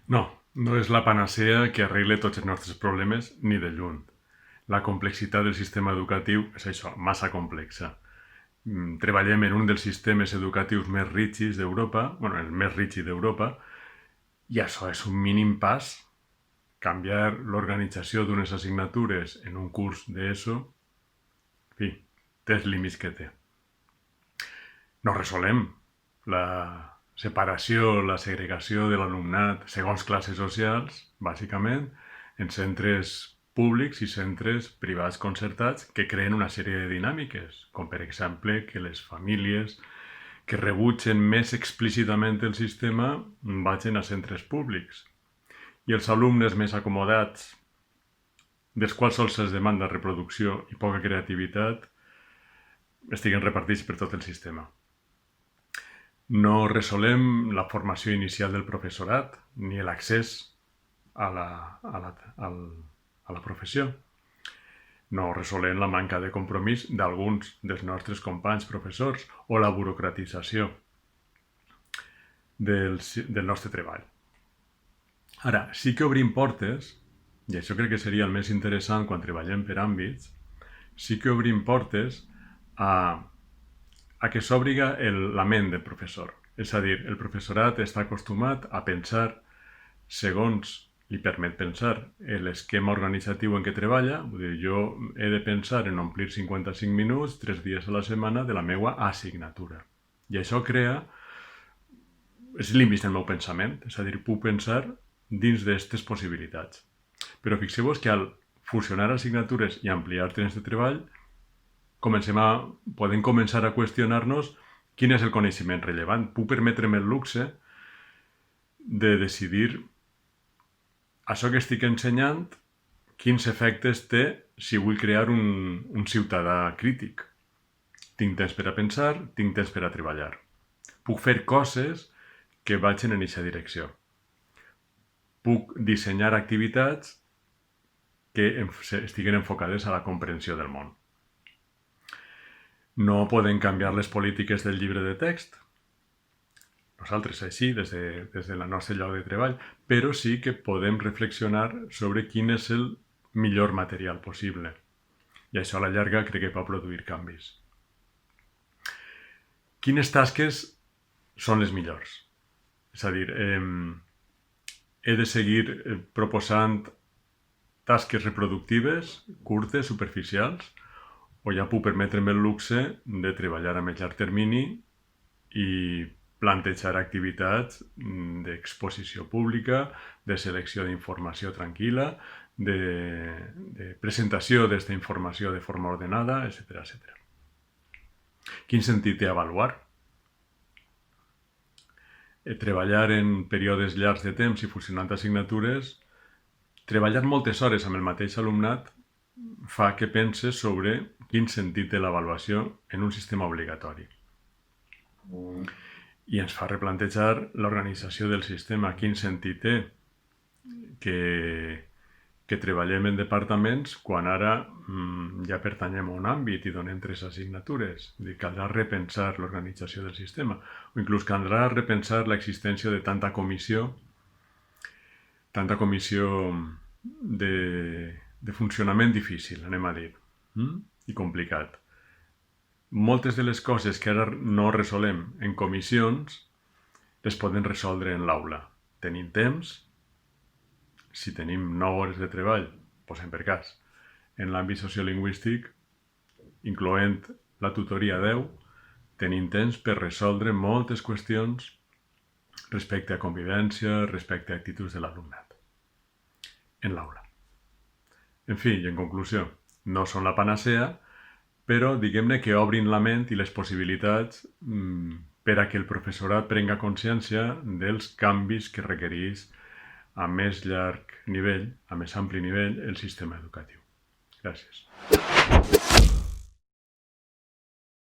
No, no és la panacea que arregle tots els nostres problemes ni de lluny. La complexitat del sistema educatiu és això, massa complexa. Treballem en un dels sistemes educatius més rígids d'Europa, bueno, el més rígid d'Europa, i això és un mínim pas. Canviar l'organització d'unes assignatures en un curs d'ESO, en fi, té els límits que té. No resolem la separació, la segregació de l'alumnat segons classes socials, bàsicament, en centres públics i centres privats concertats que creen una sèrie de dinàmiques, com per exemple que les famílies que rebutgen més explícitament el sistema vagin a centres públics i els alumnes més acomodats, dels quals sols es demanda reproducció i poca creativitat, estiguen repartits per tot el sistema. No resolem la formació inicial del professorat ni l'accés a la professió. No resolem la manca de compromís d'alguns dels nostres companys professors o la burocratització del nostre treball. Ara, sí que obrim portes, i això crec que seria el més interessant quan treballem per àmbits, sí que obrim portes a que s'obriga la ment del professor. És a dir, el professorat està acostumat a pensar segons li permet pensar l'esquema organitzatiu en què treballa. Vull dir, jo he de pensar en omplir 55 minuts 3 dies a la setmana de la meva assignatura. I això crea els límits del meu pensament. És a dir, puc pensar dins d'aquestes possibilitats. Però fixeu-vos que al fusionar assignatures i ampliar temps de treball, podem començar a qüestionar-nos quin és el coneixement rellevant. Puc permetre'm el luxe de decidir això que estic ensenyant, quins efectes té si vull crear un ciutadà crític. Tinc temps per a pensar, tinc temps per a treballar. Puc fer coses que vagin en aquesta direcció. Puc dissenyar activitats que estiguen enfocades a la comprensió del món. No podem canviar les polítiques del llibre de text, nosaltres així, des de la nostra lloc de treball, però sí que podem reflexionar sobre quin és el millor material possible. I això a la llarga crec que pot produir canvis. Quines tasques són les millors? És a dir, he de seguir proposant tasques reproductives, curtes, superficials, o ja puc permetre'm el luxe de treballar a més llarg termini i plantejar activitats d'exposició pública, de selecció d'informació tranquil·la, de presentació d'aquesta informació de forma ordenada, etc. Quin sentit té avaluar? Treballar en períodes llargs de temps i fusionant assignatures, treballar moltes hores amb el mateix alumnat fa que penses sobre quin sentit té l'avaluació en un sistema obligatori. I ens fa replantejar l'organització del sistema. Quin sentit té que treballem en departaments quan ara ja pertanyem a un àmbit i donem 3 assignatures. Vull dir, caldrà repensar l'organització del sistema. O inclús caldrà repensar l'existència de tanta comissió de funcionament difícil, anem a dir, i complicat. Moltes de les coses que ara no resolem en comissions les podem resoldre en l'aula. Tenim temps, si tenim 9 hores de treball, posem per cas, en l'àmbit sociolingüístic, incloent la tutoria 10, tenim temps per resoldre moltes qüestions respecte a convivència, respecte a actituds de l'alumnat. En l'aula. En fi, i en conclusió, no són la panacea, però diguem-ne que obrin la ment i les possibilitats per a que el professorat prenga consciència dels canvis que requereix a més llarg nivell, a més ampli nivell, el sistema educatiu. Gràcies.